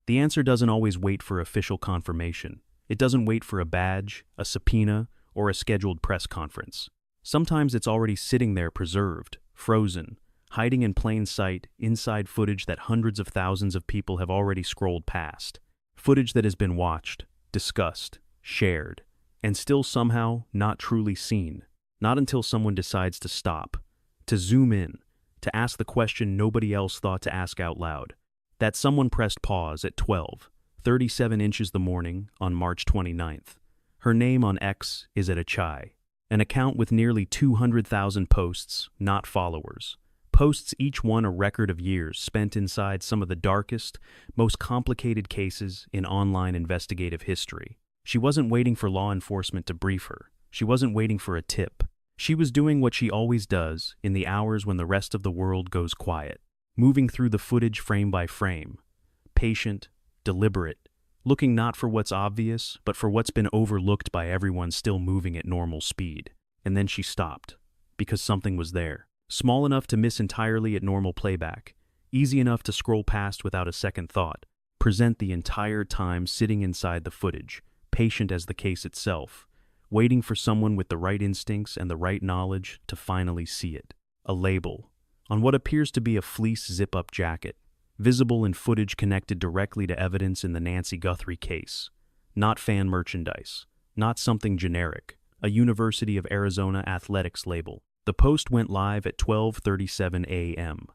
The answer doesn't always wait for official confirmation. It doesn't wait for a badge, a subpoena, or a scheduled press conference. Sometimes it's already sitting there preserved, frozen, hiding in plain sight inside footage that hundreds of thousands of people have already scrolled past. Footage that has been watched, discussed, shared, and still somehow not truly seen. Not until someone decides to stop, to zoom in, to ask the question nobody else thought to ask out loud. That someone pressed pause at 12:37 inches the morning on March 29th. Her name on X is at achai, an account with nearly 200,000 posts, not followers. Posts each one a record of years spent inside some of the darkest, most complicated cases in online investigative history. She wasn't waiting for law enforcement to brief her. She wasn't waiting for a tip. She was doing what she always does in the hours when the rest of the world goes quiet, moving through the footage frame by frame, patient, deliberate, looking not for what's obvious, but for what's been overlooked by everyone still moving at normal speed. And then she stopped, because something was there. Small enough to miss entirely at normal playback, easy enough to scroll past without a second thought, present the entire time sitting inside the footage, patient as the case itself, waiting for someone with the right instincts and the right knowledge to finally see it. A label on what appears to be a fleece zip-up jacket, visible in footage connected directly to evidence in the Nancy Guthrie case. Not fan merchandise, not something generic, a University of Arizona athletics label. The post went live at 12:37 a.m.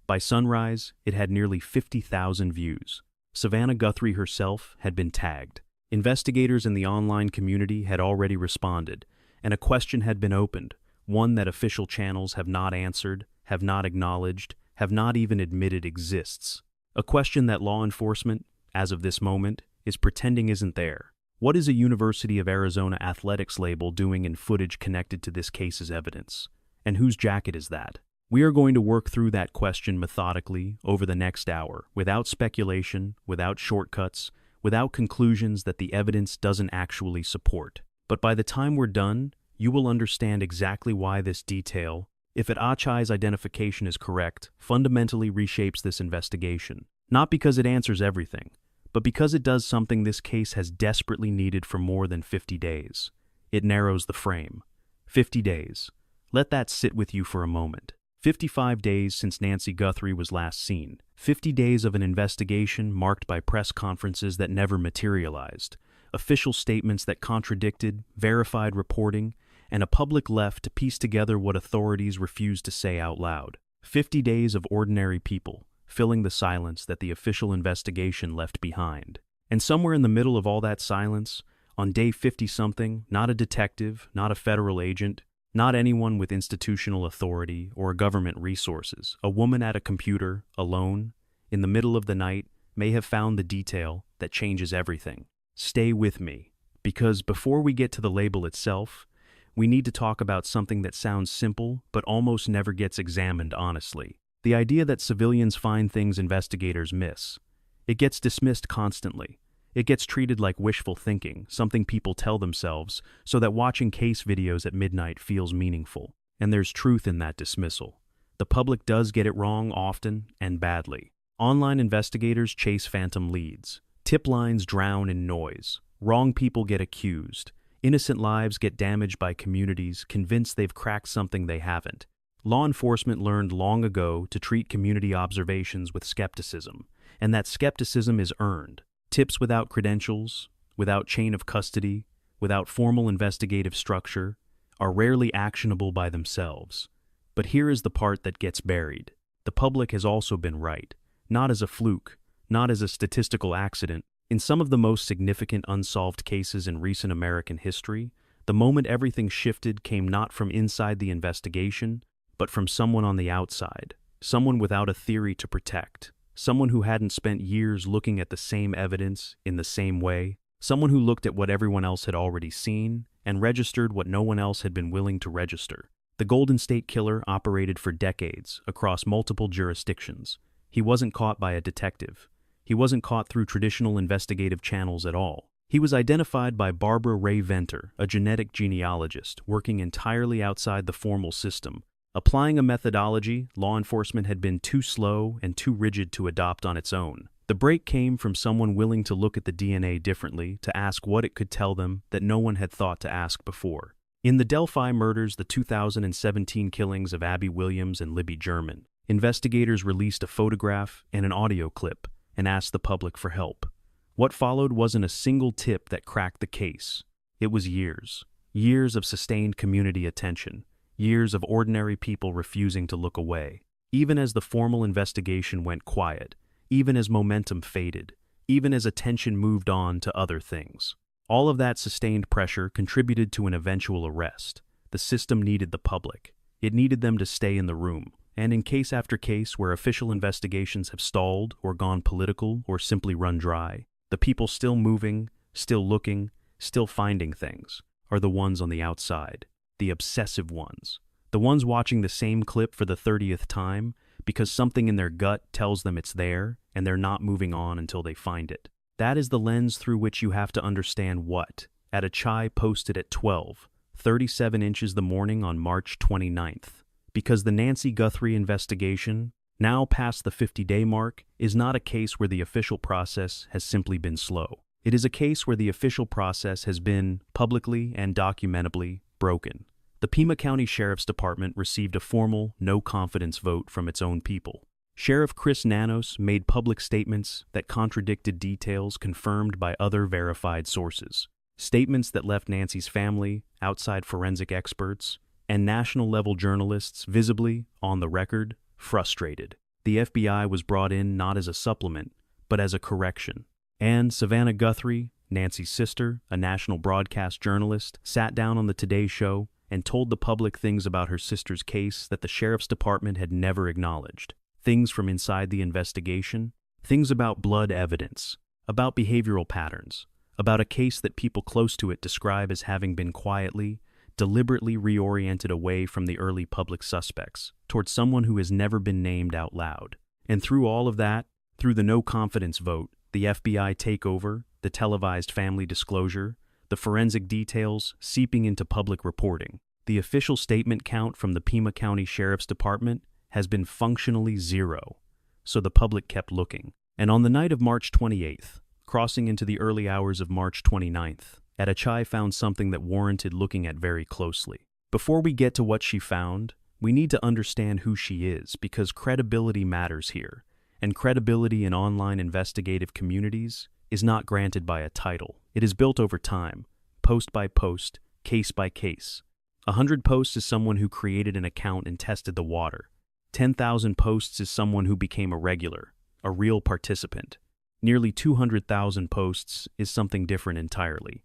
By sunrise, it had nearly 50,000 views. Savannah Guthrie herself had been tagged. Investigators in the online community had already responded, and a question had been opened, one that official channels have not answered, have not acknowledged, have not even admitted exists. A question that law enforcement, as of this moment, is pretending isn't there. What is a University of Arizona athletics label doing in footage connected to this case's evidence? And whose jacket is that? We are going to work through that question methodically over the next hour, without speculation, without shortcuts, without conclusions that the evidence doesn't actually support. But by the time we're done, you will understand exactly why this detail, if achai's identification is correct, fundamentally reshapes this investigation. Not because it answers everything, but because it does something this case has desperately needed for more than 50 days. It narrows the frame. 50 days. Let that sit with you for a moment. 55 days since Nancy Guthrie was last seen. 50 days of an investigation marked by press conferences that never materialized, official statements that contradicted, verified reporting, and a public left to piece together what authorities refused to say out loud. 50 days of ordinary people, filling the silence that the official investigation left behind. And somewhere in the middle of all that silence, on day 50-something, not a detective, not a federal agent, not anyone with institutional authority or government resources, a woman at a computer, alone, in the middle of the night, may have found the detail that changes everything. Stay with me, because before we get to the label itself, we need to talk about something that sounds simple but almost never gets examined honestly. The idea that civilians find things investigators miss. It gets dismissed constantly. It gets treated like wishful thinking, something people tell themselves, so that watching case videos at midnight feels meaningful. And there's truth in that dismissal. The public does get it wrong often and badly. Online investigators chase phantom leads. Tip lines drown in noise. Wrong people get accused. Innocent lives get damaged by communities convinced they've cracked something they haven't. Law enforcement learned long ago to treat community observations with skepticism, and that skepticism is earned. Tips without credentials, without chain of custody, without formal investigative structure, are rarely actionable by themselves. But here is the part that gets buried. The public has also been right, not as a fluke, not as a statistical accident. In some of the most significant unsolved cases in recent American history, the moment everything shifted came not from inside the investigation, but from someone on the outside, someone without a theory to protect, someone who hadn't spent years looking at the same evidence in the same way, someone who looked at what everyone else had already seen and registered what no one else had been willing to register. The Golden State Killer operated for decades across multiple jurisdictions. He wasn't caught by a detective. He wasn't caught through traditional investigative channels at all. He was identified by Barbara Ray Venter, a genetic genealogist working entirely outside the formal system, applying a methodology law enforcement had been too slow and too rigid to adopt on its own. The break came from someone willing to look at the DNA differently, to ask what it could tell them that no one had thought to ask before. In the Delphi murders, the 2017 killings of Abby Williams and Libby German, investigators released a photograph and an audio clip and asked the public for help. What followed wasn't a single tip that cracked the case. It was years. Years of sustained community attention. Years of ordinary people refusing to look away. Even as the formal investigation went quiet, even as momentum faded, even as attention moved on to other things. All of that sustained pressure contributed to an eventual arrest. The system needed the public. It needed them to stay in the room. And in case after case where official investigations have stalled or gone political or simply run dry, the people still moving, still looking, still finding things are the ones on the outside, the obsessive ones, the ones watching the same clip for the 30th time because something in their gut tells them it's there and they're not moving on until they find it. That is the lens through which you have to understand what achai posted at 12:37 inches the morning on March 29th. Because the Nancy Guthrie investigation, now past the 50-day mark, is not a case where the official process has simply been slow. It is a case where the official process has been, publicly and documentably, broken. The Pima County Sheriff's Department received a formal no-confidence vote from its own people. Sheriff Chris Nanos made public statements that contradicted details confirmed by other verified sources. Statements that left Nancy's family, outside forensic experts, and national-level journalists visibly, on the record, frustrated. The FBI was brought in not as a supplement, but as a correction. And Savannah Guthrie, Nancy's sister, a national broadcast journalist, sat down on the Today Show and told the public things about her sister's case that the Sheriff's Department had never acknowledged. Things from inside the investigation, things about blood evidence, about behavioral patterns, about a case that people close to it describe as having been quietly, deliberately reoriented away from the early public suspects, towards someone who has never been named out loud. And through all of that, through the no-confidence vote, the FBI takeover, the televised family disclosure, the forensic details seeping into public reporting, the official statement count from the Pima County Sheriff's Department has been functionally zero. So the public kept looking. And on the night of March 28th, crossing into the early hours of March 29th, achai found something that warranted looking at very closely. Before we get to what she found, we need to understand who she is, because credibility matters here, and credibility in online investigative communities is not granted by a title. It is built over time, post by post, case by case. 100 posts is someone who created an account and tested the water. 10,000 posts is someone who became a regular, a real participant. Nearly 200,000 posts is something different entirely.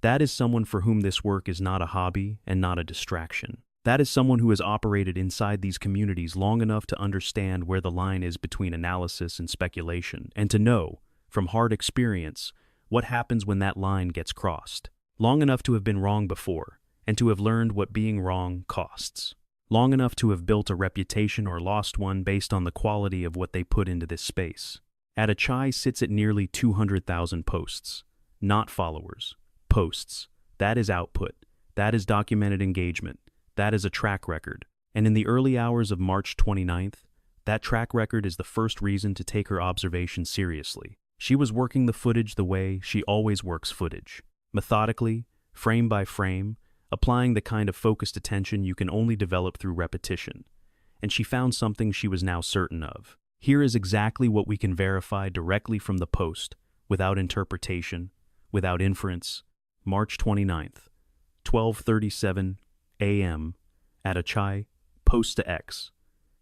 That is someone for whom this work is not a hobby and not a distraction. That is someone who has operated inside these communities long enough to understand where the line is between analysis and speculation, and to know, from hard experience, what happens when that line gets crossed. Long enough to have been wrong before, and to have learned what being wrong costs. Long enough to have built a reputation or lost one based on the quality of what they put into this space. achai sits at nearly 200,000 posts. Not followers. Posts. That is output. That is documented engagement. That is a track record. And in the early hours of March 29th, that track record is the first reason to take her observation seriously. She was working the footage the way she always works footage. Methodically, frame by frame, applying the kind of focused attention you can only develop through repetition. And she found something she was now certain of. Here is exactly what we can verify directly from the post, without interpretation, without inference. March 29th, 12:37 a.m. achai, post to X.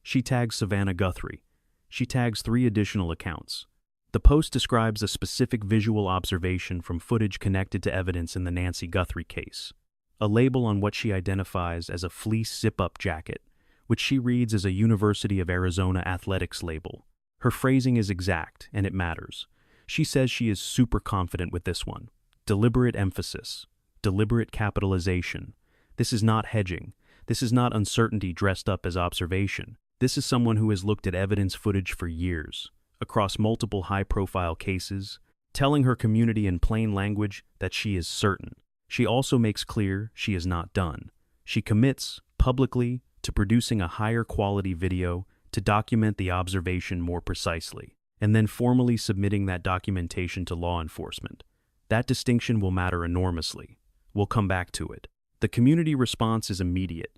She tags Savannah Guthrie. She tags 3 additional accounts. The post describes a specific visual observation from footage connected to evidence in the Nancy Guthrie case. A label on what she identifies as a fleece zip-up jacket, which she reads as a University of Arizona athletics label. Her phrasing is exact, and it matters. She says she is super confident with this one. Deliberate emphasis. Deliberate capitalization. This is not hedging. This is not uncertainty dressed up as observation. This is someone who has looked at evidence footage for years, across multiple high-profile cases, telling her community in plain language that she is certain. She also makes clear she is not done. She commits, publicly, to producing a higher quality video to document the observation more precisely. and then formally submitting that documentation to law enforcement. That distinction will matter enormously. We'll come back to it. The community response is immediate.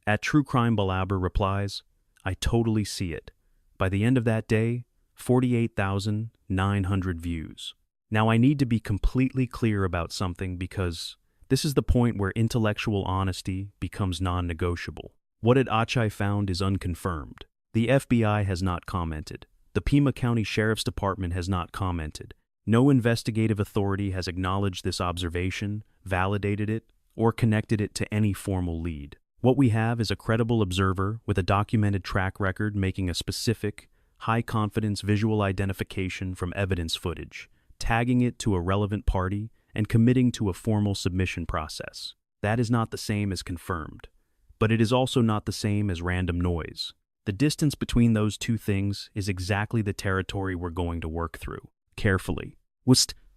At True Crime Balabra replies, "I totally see it." By the end of that day, 48,900 views. Now I need to be completely clear about something because this is the point where intellectual honesty becomes non-negotiable. What achai found is unconfirmed. The FBI has not commented. The Pima County Sheriff's Department has not commented. No investigative authority has acknowledged this observation, validated it, or connected it to any formal lead. What we have is a credible observer with a documented track record making a specific, high-confidence visual identification from evidence footage, tagging it to a relevant party, and committing to a formal submission process. That is not the same as confirmed, but it is also not the same as random noise. The distance between those two things is exactly the territory we're going to work through, carefully,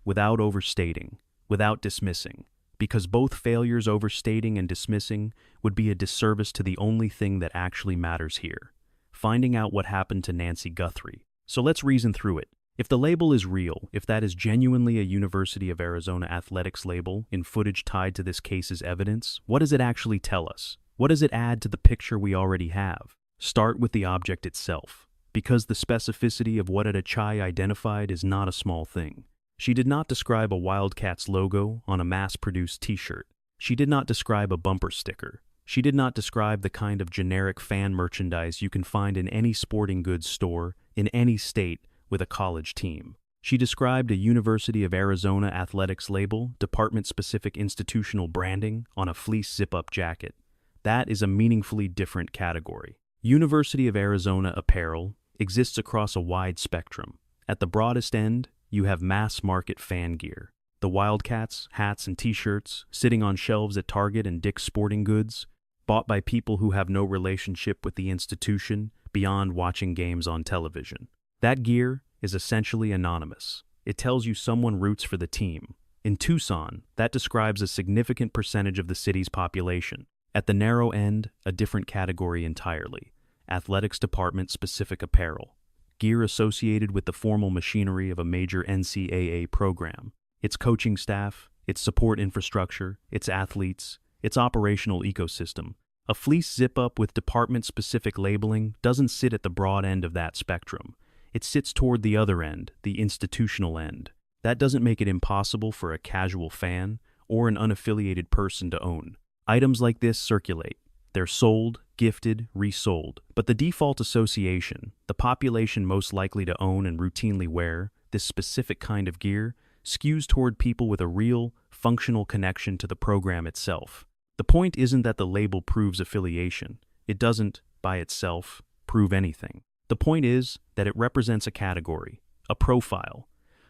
without overstating, without dismissing, because both failures overstating and dismissing would be a disservice to the only thing that actually matters here, finding out what happened to Nancy Guthrie. So let's reason through it. If the label is real, if that is genuinely a University of Arizona athletics label in footage tied to this case's evidence, what does it actually tell us? What does it add to the picture we already have? Start with the object itself, because the specificity of what achai identified is not a small thing. She did not describe a Wildcats logo on a mass-produced t-shirt. She did not describe a bumper sticker. She did not describe the kind of generic fan merchandise you can find in any sporting goods store in any state with a college team. She described a University of Arizona athletics label, department-specific institutional branding on a fleece zip-up jacket. That is a meaningfully different category. University of Arizona apparel exists across a wide spectrum. At the broadest end, you have mass-market fan gear. The Wildcats, hats and t-shirts, sitting on shelves at Target and Dick's Sporting Goods, bought by people who have no relationship with the institution beyond watching games on television. That gear is essentially anonymous. It tells you someone roots for the team. In Tucson, that describes a significant percentage of the city's population. At the narrow end, a different category entirely. Athletics department-specific apparel. Gear associated with the formal machinery of a major NCAA program. Its coaching staff, its support infrastructure, its athletes, its operational ecosystem. A fleece zip-up with department-specific labeling doesn't sit at the broad end of that spectrum. It sits toward the other end, the institutional end. That doesn't make it impossible for a casual fan or an unaffiliated person to own. Items like this circulate. They're sold, gifted, resold. But the default association, the population most likely to own and routinely wear this specific kind of gear, skews toward people with a real, functional connection to the program itself. The point isn't that the label proves affiliation. It doesn't, by itself, prove anything. The point is that it represents a category, a profile,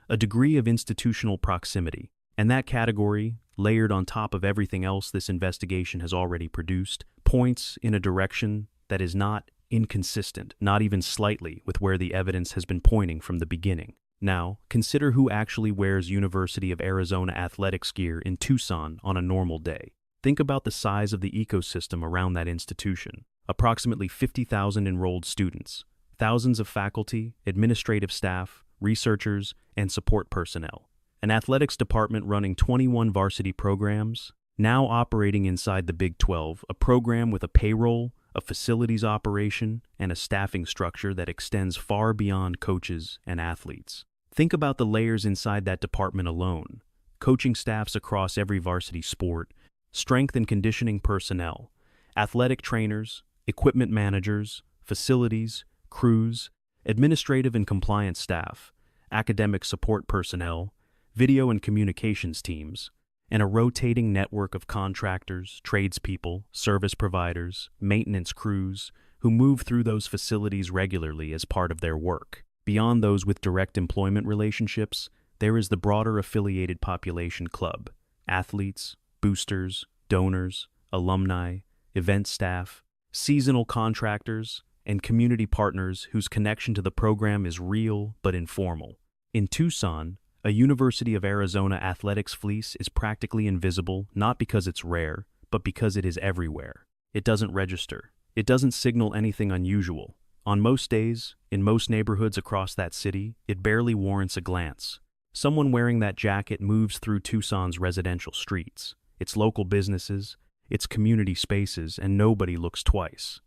a degree of institutional proximity, and that category, layered on top of everything else this investigation has already produced, points in a direction that is not inconsistent, not even slightly, with where the evidence has been pointing from the beginning. Now, consider who actually wears University of Arizona athletics gear in Tucson on a normal day. Think about the size of the ecosystem around that institution. Approximately 50,000 enrolled students, thousands of faculty, administrative staff, researchers, and support personnel. An athletics department running 21 varsity programs, now operating inside the Big 12, a program with a payroll, a facilities operation, and a staffing structure that extends far beyond coaches and athletes. Think about the layers inside that department alone. Coaching staffs across every varsity sport, strength and conditioning personnel, athletic trainers, equipment managers, facilities, crews, administrative and compliance staff, academic support personnel, video and communications teams, and a rotating network of contractors, tradespeople, service providers, maintenance crews who move through those facilities regularly as part of their work. Beyond those with direct employment relationships, there is the broader affiliated population club: athletes, boosters, donors, alumni, event staff, seasonal contractors, and community partners whose connection to the program is real but informal. In Tucson, a University of Arizona athletics fleece is practically invisible not because it's rare, but because it is everywhere. It doesn't register. It doesn't signal anything unusual, On most days, in most neighborhoods across that city, it barely warrants a glance. Someone wearing that jacket moves through Tucson's residential streets, its local businesses, its community spaces, and nobody looks twice.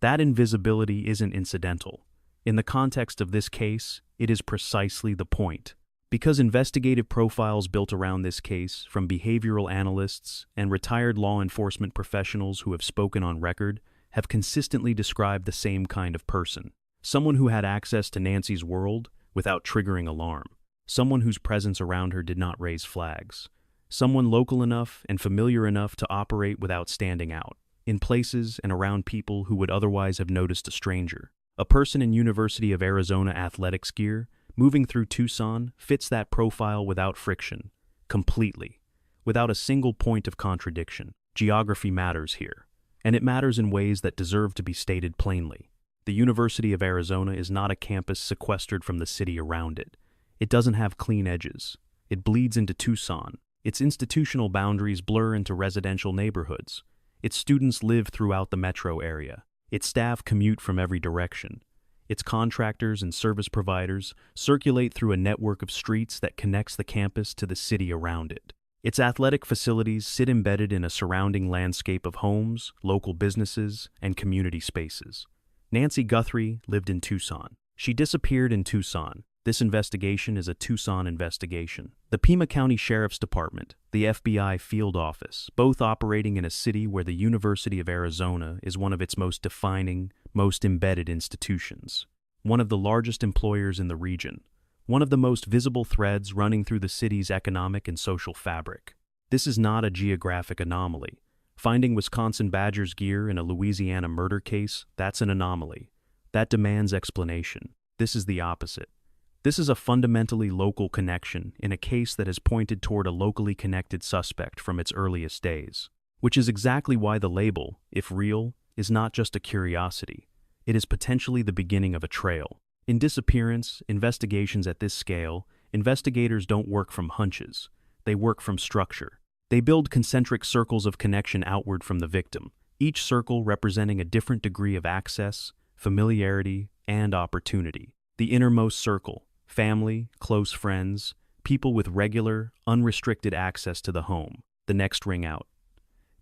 That invisibility isn't incidental. In the context of this case, it is precisely the point. Because investigative profiles built around this case, from behavioral analysts and retired law enforcement professionals who have spoken on record, have consistently described the same kind of person. Someone who had access to Nancy's world without triggering alarm. Someone whose presence around her did not raise flags. Someone local enough and familiar enough to operate without standing out, in places and around people who would otherwise have noticed a stranger. A person in University of Arizona athletics gear, moving through Tucson, fits that profile without friction, completely, without a single point of contradiction. Geography matters here, and it matters in ways that deserve to be stated plainly. The University of Arizona is not a campus sequestered from the city around it. It doesn't have clean edges. It bleeds into Tucson. Its institutional boundaries blur into residential neighborhoods. Its students live throughout the metro area. Its staff commute from every direction. Its contractors and service providers circulate through a network of streets that connects the campus to the city around it. Its athletic facilities sit embedded in a surrounding landscape of homes, local businesses, and community spaces. Nancy Guthrie lived in Tucson. She disappeared in Tucson. This investigation is a Tucson investigation. The Pima County Sheriff's Department, the FBI field office, both operating in a city where the University of Arizona is one of its most defining, most embedded institutions. One of the largest employers in the region. One of the most visible threads running through the city's economic and social fabric. This is not a geographic anomaly. Finding Wisconsin Badgers gear in a Louisiana murder case, that's an anomaly. That demands explanation. This is the opposite. This is a fundamentally local connection in a case that has pointed toward a locally connected suspect from its earliest days, which is exactly why the label, if real, is not just a curiosity. It is potentially the beginning of a trail. In disappearance investigations at this scale, investigators don't work from hunches. They work from structure. They build concentric circles of connection outward from the victim, each circle representing a different degree of access, familiarity, and opportunity. The innermost circle, family, close friends, people with regular, unrestricted access to the home. The next ring out.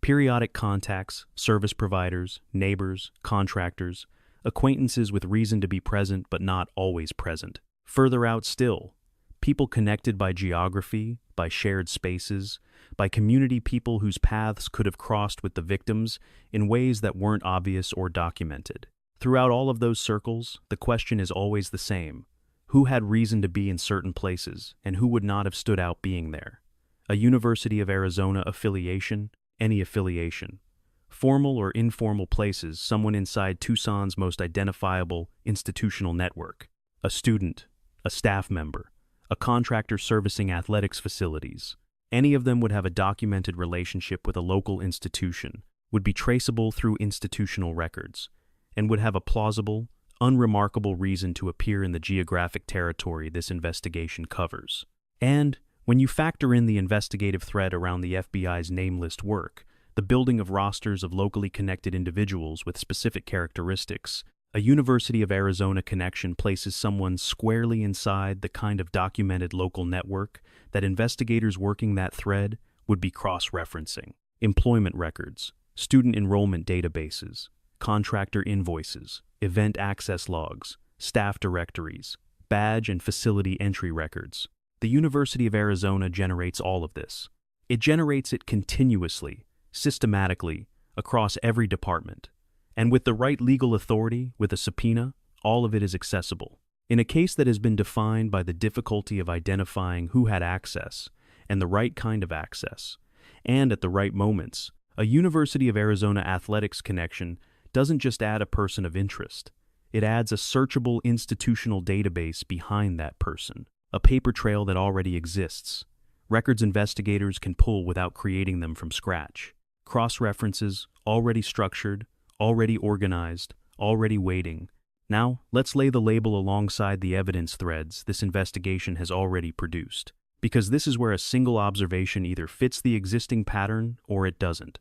Periodic contacts, service providers, neighbors, contractors, acquaintances with reason to be present but not always present. Further out still, people connected by geography, by shared spaces, by community people whose paths could have crossed with the victims in ways that weren't obvious or documented. Throughout all of those circles, the question is always the same. Who had reason to be in certain places, and who would not have stood out being there? A University of Arizona affiliation, any affiliation. Formal or informal places, someone inside Tucson's most identifiable institutional network. A student, a staff member, a contractor servicing athletics facilities. Any of them would have a documented relationship with a local institution, would be traceable through institutional records, and would have a plausible, unremarkable reason to appear in the geographic territory this investigation covers. And, when you factor in the investigative thread around the FBI's name list work, the building of rosters of locally connected individuals with specific characteristics, a University of Arizona connection places someone squarely inside the kind of documented local network that investigators working that thread would be cross-referencing. Employment records, student enrollment databases, contractor invoices, event access logs, staff directories, badge and facility entry records. The University of Arizona generates all of this. It generates it continuously, systematically, across every department. And with the right legal authority, with a subpoena, all of it is accessible. In a case that has been defined by the difficulty of identifying who had access, and the right kind of access, and at the right moments, a University of Arizona athletics connection doesn't just add a person of interest. It adds a searchable institutional database behind that person, a paper trail that already exists. Records investigators can pull without creating them from scratch. Cross-references, already structured, already organized, already waiting. Now, let's lay the label alongside the evidence threads this investigation has already produced, because this is where a single observation either fits the existing pattern or it doesn't.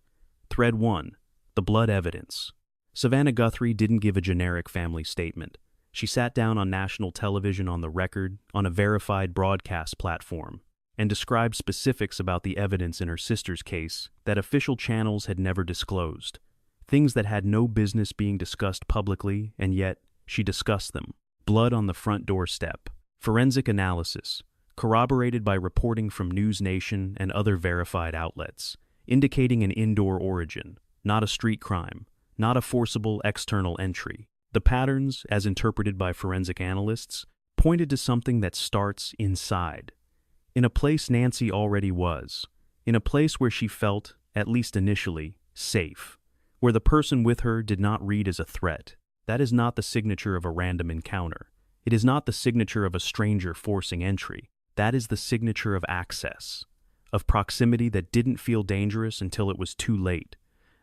Thread 1. The blood evidence. Savannah Guthrie didn't give a generic family statement. She sat down on national television on the record, on a verified broadcast platform, and described specifics about the evidence in her sister's case that official channels had never disclosed. Things that had no business being discussed publicly, and yet she discussed them. Blood on the front doorstep. Forensic analysis, corroborated by reporting from News Nation and other verified outlets, indicating an indoor origin, not a street crime, not a forcible external entry. The patterns, as interpreted by forensic analysts, pointed to something that starts inside, in a place Nancy already was, in a place where she felt, at least initially, safe, where the person with her did not read as a threat. That is not the signature of a random encounter. It is not the signature of a stranger forcing entry. That is the signature of access, of proximity that didn't feel dangerous until it was too late,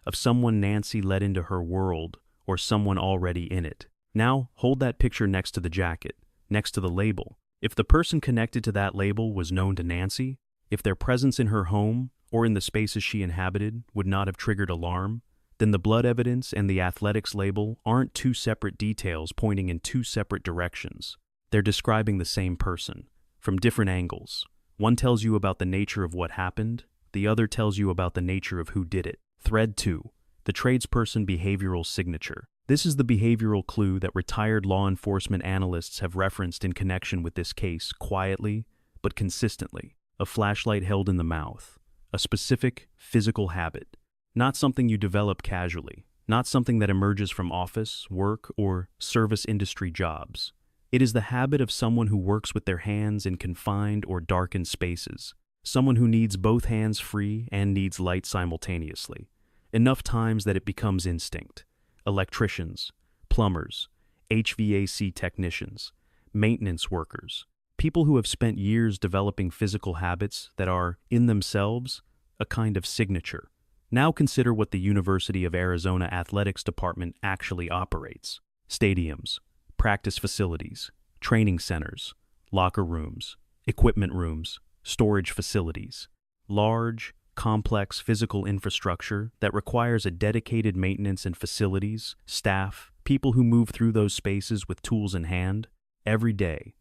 of someone Nancy let into her world or someone already in it. Now, hold that picture next to the jacket, next to the label. If the person connected to that label was known to Nancy, if their presence in her home or in the spaces she inhabited would not have triggered alarm, then the blood evidence and the athletics label aren't two separate details pointing in two separate directions. They're describing the same person, from different angles. One tells you about the nature of what happened, the other tells you about the nature of who did it. Thread 2. The tradesperson behavioral signature. This is the behavioral clue that retired law enforcement analysts have referenced in connection with this case quietly, but consistently. A flashlight held in the mouth. A specific physical habit. Not something you develop casually. Not something that emerges from office, work, or service industry jobs. It is the habit of someone who works with their hands in confined or darkened spaces. Someone who needs both hands free and needs light simultaneously. Enough times that it becomes instinct. Electricians, plumbers, HVAC technicians, maintenance workers, people who have spent years developing physical habits that are, in themselves, a kind of signature. Now consider what the University of Arizona Athletics Department actually operates. Stadiums, practice facilities, training centers, locker rooms, equipment rooms, storage facilities. Large, complex physical infrastructure that requires a dedicated maintenance and facilities, staff, people who move through those spaces with tools in hand, every day,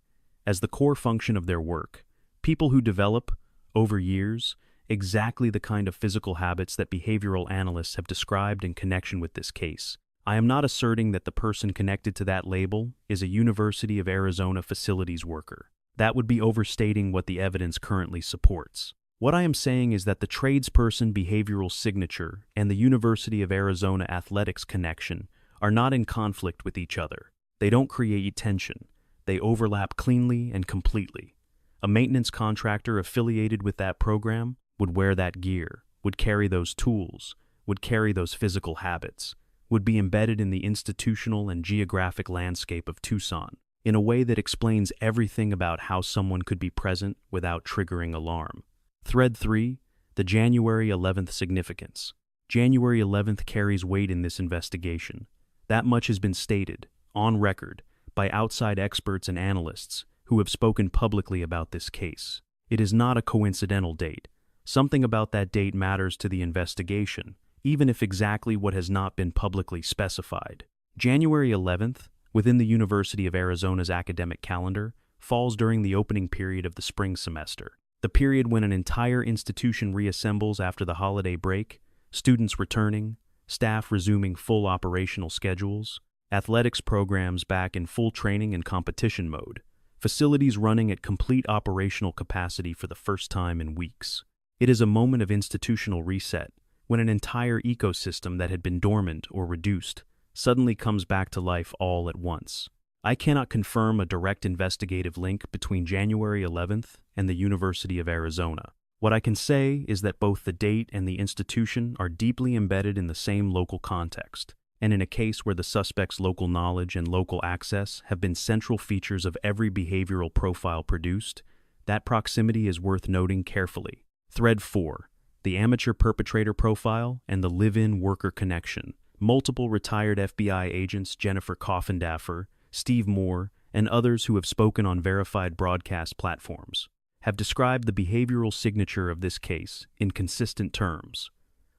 as the core function of their work. People who develop, over years, exactly the kind of physical habits that behavioral analysts have described in connection with this case. I am not asserting that the person connected to that label is a University of Arizona facilities worker. That would be overstating what the evidence currently supports. What I am saying is that the tradesperson behavioral signature and the University of Arizona athletics connection are not in conflict with each other. They don't create tension. They overlap cleanly and completely. A maintenance contractor affiliated with that program would wear that gear, would carry those tools, would carry those physical habits, would be embedded in the institutional and geographic landscape of Tucson in a way that explains everything about how someone could be present without triggering alarm. Thread 3. The January 11th significance. January 11th carries weight in this investigation. That much has been stated, on record, by outside experts and analysts who have spoken publicly about this case. It is not a coincidental date. Something about that date matters to the investigation, even if exactly what has not been publicly specified. January 11th, within the University of Arizona's academic calendar, falls during the opening period of the spring semester. The period when an entire institution reassembles after the holiday break, students returning, staff resuming full operational schedules, athletics programs back in full training and competition mode, facilities running at complete operational capacity for the first time in weeks. It is a moment of institutional reset, when an entire ecosystem that had been dormant or reduced suddenly comes back to life all at once. I cannot confirm a direct investigative link between January 11th and the University of Arizona. What I can say is that both the date and the institution are deeply embedded in the same local context, and in a case where the suspect's local knowledge and local access have been central features of every behavioral profile produced, that proximity is worth noting carefully. Thread 4. The amateur perpetrator profile and the live-in worker connection. Multiple retired FBI agents Jennifer Coffindaffer, Steve Moore, and others who have spoken on verified broadcast platforms have described the behavioral signature of this case in consistent terms.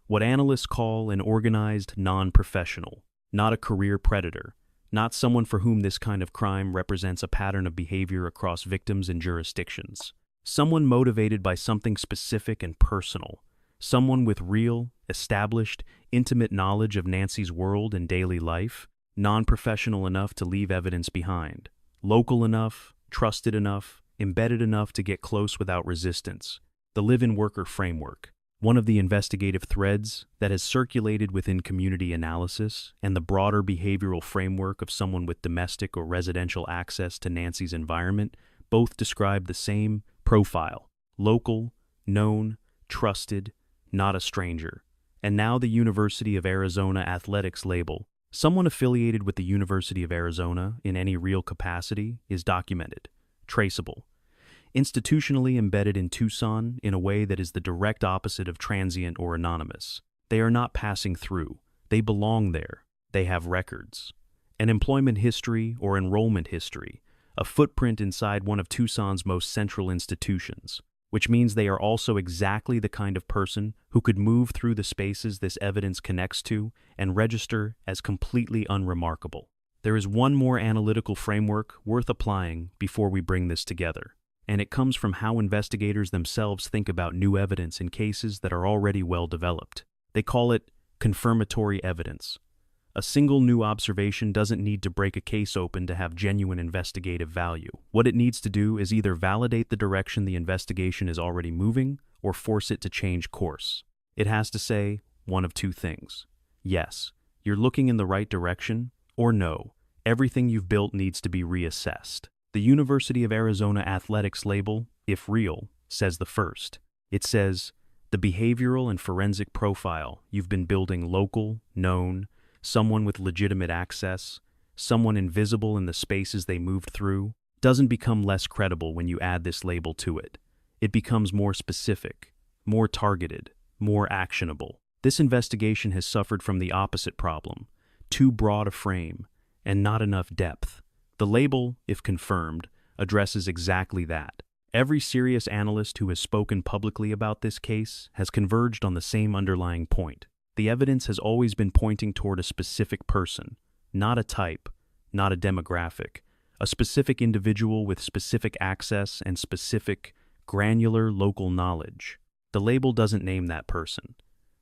What analysts call an organized non-professional. not a career predator, not someone for whom this kind of crime represents a pattern of behavior across victims and jurisdictions. Someone motivated by something specific and personal. Someone with real, established, intimate knowledge of Nancy's world and daily life. Non-professional enough to leave evidence behind. Local enough, trusted enough, embedded enough to get close without resistance. The live-in worker framework, one of the investigative threads that has circulated within community analysis and the broader behavioral framework of someone with domestic or residential access to Nancy's environment, both describe the same profile: local, known, trusted, not a stranger. And now the University of Arizona athletics label. Someone affiliated with the University of Arizona in any real capacity is documented, traceable, institutionally embedded in Tucson in a way that is the direct opposite of transient or anonymous. They are not passing through. They belong there. They have records. An employment history or enrollment history, a footprint inside one of Tucson's most central institutions, which means they are also exactly the kind of person who could move through the spaces this evidence connects to and register as completely unremarkable. There is one more analytical framework worth applying before we bring this together, and it comes from how investigators themselves think about new evidence in cases that are already well developed. They call it confirmatory evidence. A single new observation doesn't need to break a case open to have genuine investigative value. What it needs to do is either validate the direction the investigation is already moving or force it to change course. It has to say one of two things. Yes, you're looking in the right direction, or no, everything you've built needs to be reassessed. The University of Arizona athletics label, if real, says the first. It says, the behavioral and forensic profile you've been building local, known, someone with legitimate access, someone invisible in the spaces they moved through, doesn't become less credible when you add this label to it. It becomes more specific, more targeted, more actionable. This investigation has suffered from the opposite problem: too broad a frame and not enough depth. The label, if confirmed, addresses exactly that. Every serious analyst who has spoken publicly about this case has converged on the same underlying point. The evidence has always been pointing toward a specific person, not a type, not a demographic, a specific individual with specific access and specific, granular local knowledge. The label doesn't name that person,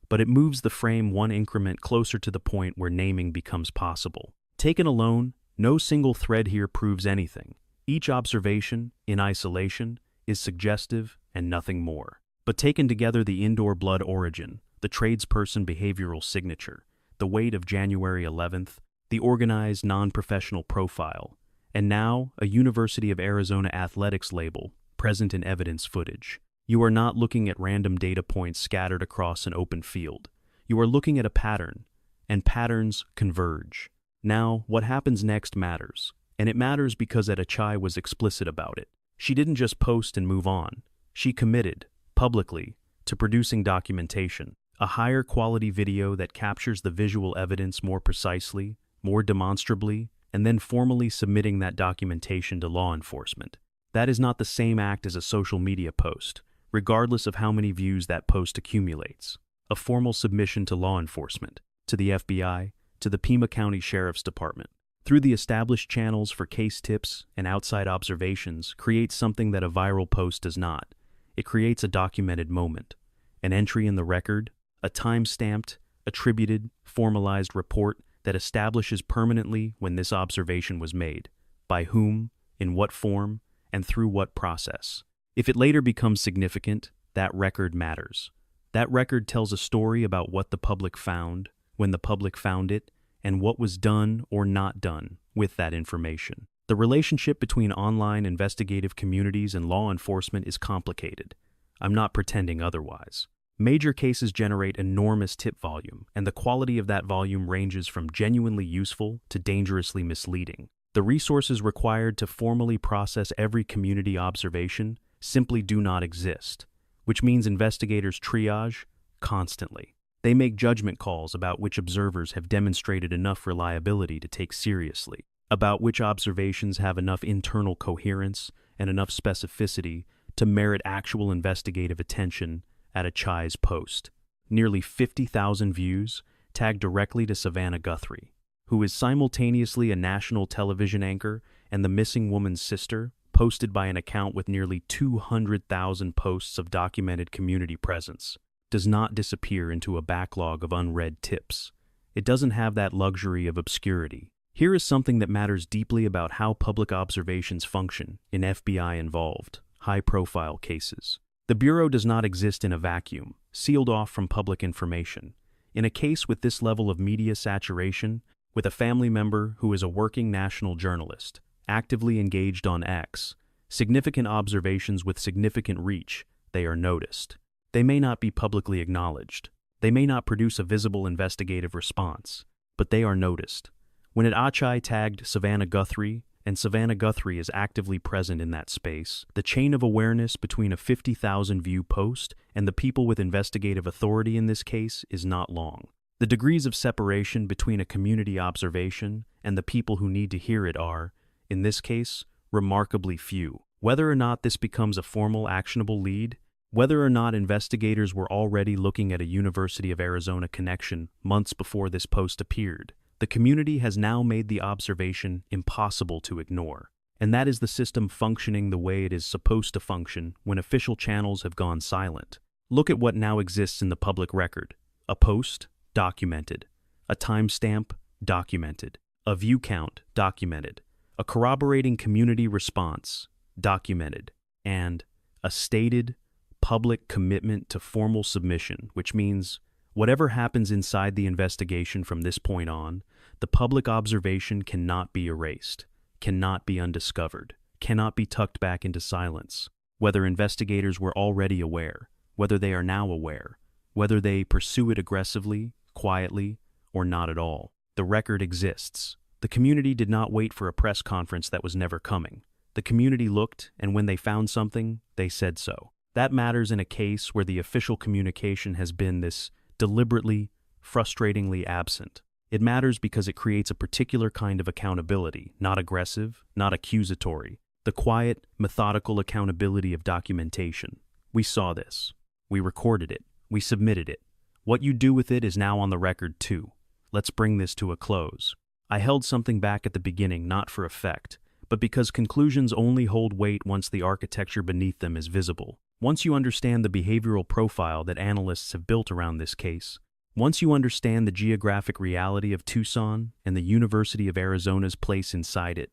but it moves the frame one increment closer to the point where naming becomes possible. Taken alone, no single thread here proves anything. Each observation, in isolation, is suggestive and nothing more. But taken together, the indoor blood origin, the tradesperson behavioral signature, the weight of January 11th, the organized non-professional profile, and now a University of Arizona athletics label present in evidence footage. You are not looking at random data points scattered across an open field. You are looking at a pattern, and patterns converge. Now, what happens next matters, and it matters because achai was explicit about it. She didn't just post and move on. She committed, publicly, to producing documentation. A higher quality video that captures the visual evidence more precisely, more demonstrably, and then formally submitting that documentation to law enforcement. That is not the same act as a social media post, regardless of how many views that post accumulates. A formal submission to law enforcement, to the FBI, to the Pima County Sheriff's Department, through the established channels for case tips and outside observations, creates something that a viral post does not. It creates a documented moment, an entry in the record, a time-stamped, attributed, formalized report that establishes permanently when this observation was made, by whom, in what form, and through what process. If it later becomes significant, that record matters. That record tells a story about what the public found, when the public found it, and what was done or not done with that information. The relationship between online investigative communities and law enforcement is complicated. I'm not pretending otherwise. Major cases generate enormous tip volume, and the quality of that volume ranges from genuinely useful to dangerously misleading. The resources required to formally process every community observation simply do not exist, which means investigators triage constantly. They make judgment calls about which observers have demonstrated enough reliability to take seriously, about which observations have enough internal coherence and enough specificity to merit actual investigative attention at achai's post. Nearly 50,000 views tagged directly to Savannah Guthrie, who is simultaneously a national television anchor and the missing woman's sister, posted by an account with nearly 200,000 posts of documented community presence, does not disappear into a backlog of unread tips. It doesn't have that luxury of obscurity. Here is something that matters deeply about how public observations function in FBI-involved, high-profile cases. The Bureau does not exist in a vacuum, sealed off from public information. In a case with this level of media saturation, with a family member who is a working national journalist, actively engaged on X, significant observations with significant reach, they are noticed. They may not be publicly acknowledged. They may not produce a visible investigative response, but they are noticed. When an achai tagged Savannah Guthrie, and Savannah Guthrie is actively present in that space, the chain of awareness between a 50,000 view post and the people with investigative authority in this case is not long. The degrees of separation between a community observation and the people who need to hear it are, in this case, remarkably few. Whether or not this becomes a formal actionable lead, whether or not investigators were already looking at a University of Arizona connection months before this post appeared, the community has now made the observation impossible to ignore. And that is the system functioning the way it is supposed to function when official channels have gone silent. Look at what now exists in the public record. A post, documented. A timestamp, documented. A view count, documented. A corroborating community response, documented. And a stated, public commitment to formal submission, which means whatever happens inside the investigation from this point on, the public observation cannot be erased, cannot be undiscovered, cannot be tucked back into silence. Whether investigators were already aware, whether they are now aware, whether they pursue it aggressively, quietly, or not at all, the record exists. The community did not wait for a press conference that was never coming. The community looked, and when they found something, they said so. That matters in a case where the official communication has been this deliberately, frustratingly absent. It matters because it creates a particular kind of accountability, not aggressive, not accusatory. The quiet, methodical accountability of documentation. We saw this. We recorded it. We submitted it. What you do with it is now on the record too. Let's bring this to a close. I held something back at the beginning not for effect, but because conclusions only hold weight once the architecture beneath them is visible. Once you understand the behavioral profile that analysts have built around this case, once you understand the geographic reality of Tucson and the University of Arizona's place inside it,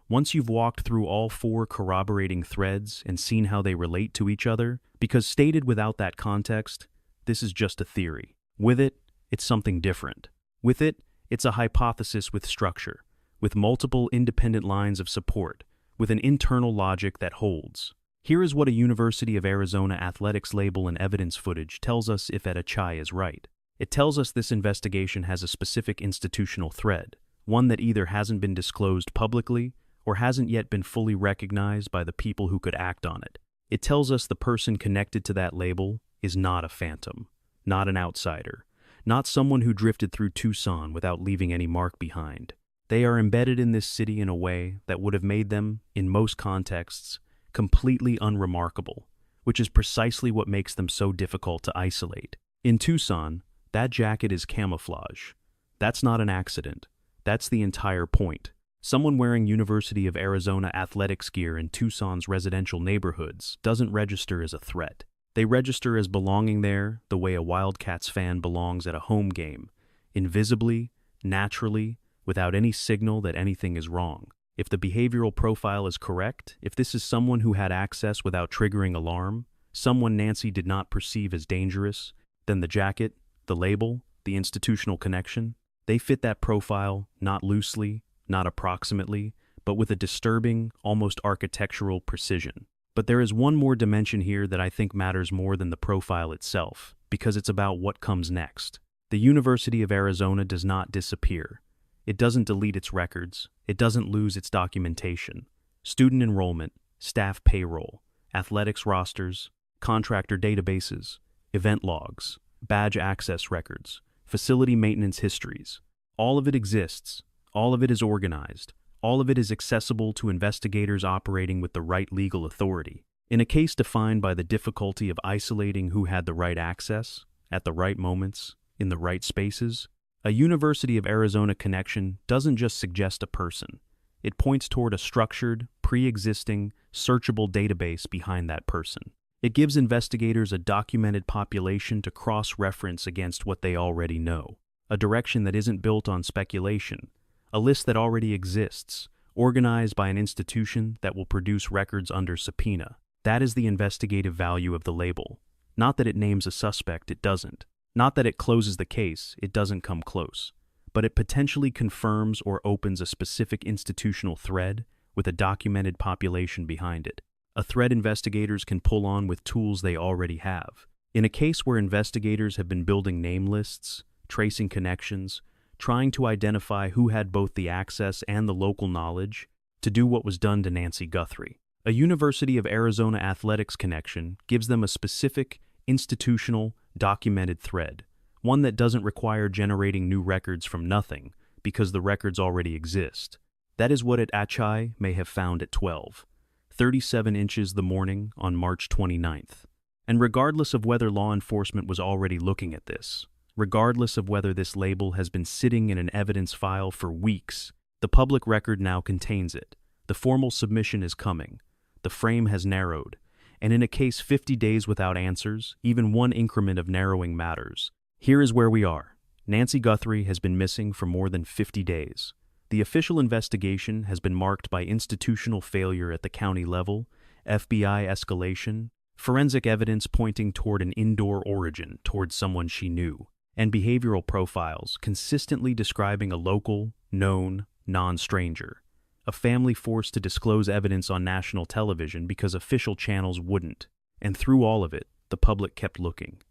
once you've walked through all four corroborating threads and seen how they relate to each other, because stated without that context, this is just a theory. With it, it's something different. With it, it's a hypothesis with structure, with multiple independent lines of support, with an internal logic that holds. Here is what a University of Arizona athletics label and evidence footage tells us if achai is right. It tells us this investigation has a specific institutional thread, one that either hasn't been disclosed publicly or hasn't yet been fully recognized by the people who could act on it. It tells us the person connected to that label is not a phantom, not an outsider, not someone who drifted through Tucson without leaving any mark behind. They are embedded in this city in a way that would have made them, in most contexts, completely unremarkable, which is precisely what makes them so difficult to isolate. In Tucson, that jacket is camouflage. That's not an accident. That's the entire point. Someone wearing University of Arizona athletics gear in Tucson's residential neighborhoods doesn't register as a threat. They register as belonging there the way a Wildcats fan belongs at a home game, invisibly, naturally, without any signal that anything is wrong. If the behavioral profile is correct, if this is someone who had access without triggering alarm, someone Nancy did not perceive as dangerous, then the jacket, the label, the institutional connection, they fit that profile not loosely, not approximately, but with a disturbing, almost architectural precision. But there is one more dimension here that I think matters more than the profile itself, because it's about what comes next. The University of Arizona does not disappear. It doesn't delete its records. It doesn't lose its documentation. Student enrollment, staff payroll, athletics rosters, contractor databases, event logs, badge access records, facility maintenance histories. All of it exists. All of it is organized. All of it is accessible to investigators operating with the right legal authority. In a case defined by the difficulty of isolating who had the right access, at the right moments, in the right spaces, A University of Arizona connection doesn't just suggest a person. It points toward a structured, pre-existing, searchable database behind that person. It gives investigators a documented population to cross-reference against what they already know. A direction that isn't built on speculation. A list that already exists, organized by an institution that will produce records under subpoena. That is the investigative value of the label. Not that it names a suspect, it doesn't. Not that it closes the case, it doesn't come close. But it potentially confirms or opens a specific institutional thread with a documented population behind it. A thread investigators can pull on with tools they already have. In a case where investigators have been building name lists, tracing connections, trying to identify who had both the access and the local knowledge to do what was done to Nancy Guthrie. A University of Arizona athletics connection gives them a specific, institutional, documented thread, one that doesn't require generating new records from nothing because the records already exist. That is what achai may have found at 12:37 inches the morning on March 29th. And regardless of whether law enforcement was already looking at this, regardless of whether this label has been sitting in an evidence file for weeks, the public record now contains it. The formal submission is coming. The frame has narrowed. And in a case 50 days without answers, even one increment of narrowing matters. Here is where we are. Nancy Guthrie has been missing for more than 50 days. The official investigation has been marked by institutional failure at the county level, FBI escalation, forensic evidence pointing toward an indoor origin toward someone she knew, and behavioral profiles consistently describing a local, known, non-stranger. A family forced to disclose evidence on national television because official channels wouldn't. And through all of it, the public kept looking.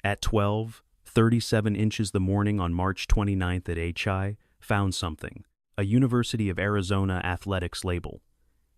At 12:37 inches the morning on March 29th at achai, found something. A University of Arizona athletics label.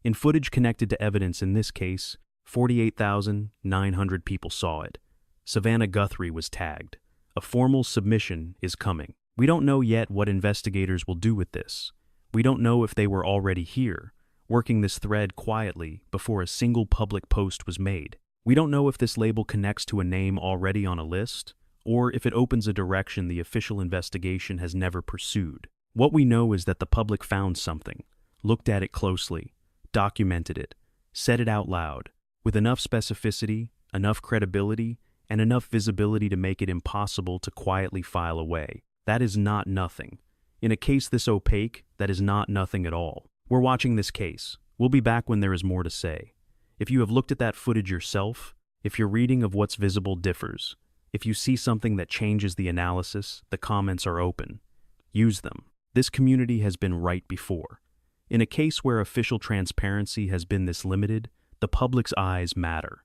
In footage connected to evidence in this case, 48,900 people saw it. Savannah Guthrie was tagged. A formal submission is coming. We don't know yet what investigators will do with this. We don't know if they were already here, working this thread quietly before a single public post was made. We don't know if this label connects to a name already on a list, or if it opens a direction the official investigation has never pursued. What we know is that the public found something, looked at it closely, documented it, said it out loud, with enough specificity, enough credibility, and enough visibility to make it impossible to quietly file away. That is not nothing. In a case this opaque, that is not nothing at all. We're watching this case. We'll be back when there is more to say. If you have looked at that footage yourself, if your reading of what's visible differs, if you see something that changes the analysis, the comments are open. Use them. This community has been right before. In a case where official transparency has been this limited, the public's eyes matter.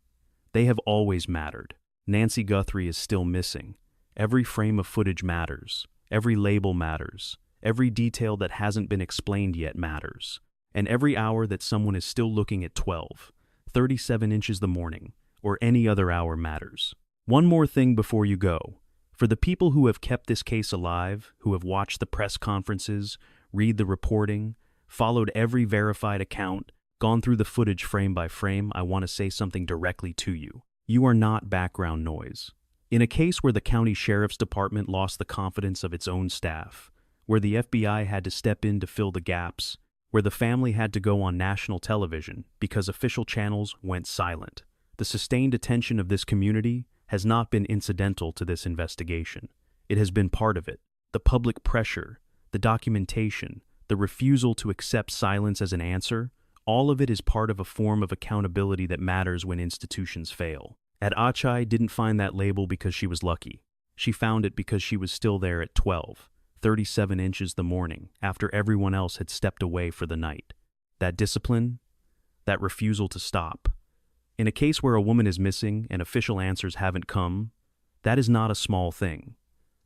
They have always mattered. Nancy Guthrie is still missing. Every frame of footage matters. Every label matters. Every detail that hasn't been explained yet matters. And every hour that someone is still looking at 12:37 inches the morning, or any other hour matters. One more thing before you go. For the people who have kept this case alive, who have watched the press conferences, read the reporting, followed every verified account, gone through the footage frame by frame, I want to say something directly to you. You are not background noise. In a case where the county sheriff's department lost the confidence of its own staff, where the FBI had to step in to fill the gaps, where the family had to go on national television because official channels went silent, the sustained attention of this community has not been incidental to this investigation. It has been part of it. The public pressure, the documentation, the refusal to accept silence as an answer, all of it is part of a form of accountability that matters when institutions fail. achai didn't find that label because she was lucky. She found it because she was still there at 12:37 inches the morning after everyone else had stepped away for the night. That discipline, that refusal to stop. In a case where a woman is missing and official answers haven't come, that is not a small thing.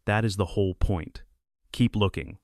That is the whole point. Keep looking.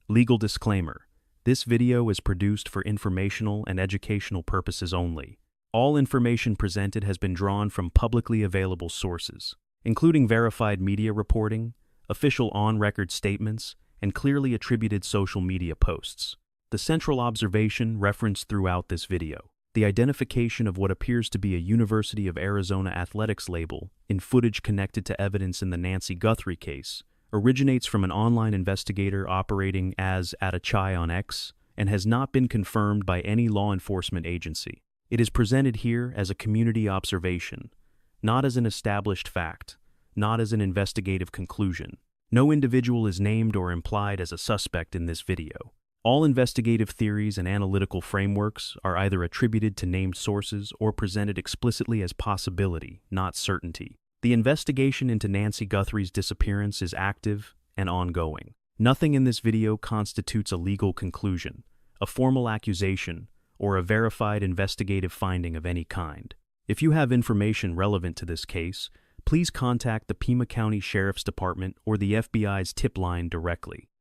Legal disclaimer. This video is produced for informational and educational purposes only. All information presented has been drawn from publicly available sources, including verified media reporting, official on-record statements, and clearly attributed social media posts. The central observation referenced throughout this video, the identification of what appears to be a University of Arizona athletics label in footage connected to evidence in the Nancy Guthrie case, originates from an online investigator operating as achai on X, and has not been confirmed by any law enforcement agency. It is presented here as a community observation, not as an established fact, not as an investigative conclusion. No individual is named or implied as a suspect in this video. All investigative theories and analytical frameworks are either attributed to named sources or presented explicitly as possibility, not certainty. The investigation into Nancy Guthrie's disappearance is active and ongoing. Nothing in this video constitutes a legal conclusion, a formal accusation, or a verified investigative finding of any kind. If you have information relevant to this case, please contact the Pima County Sheriff's Department or the FBI's tip line directly.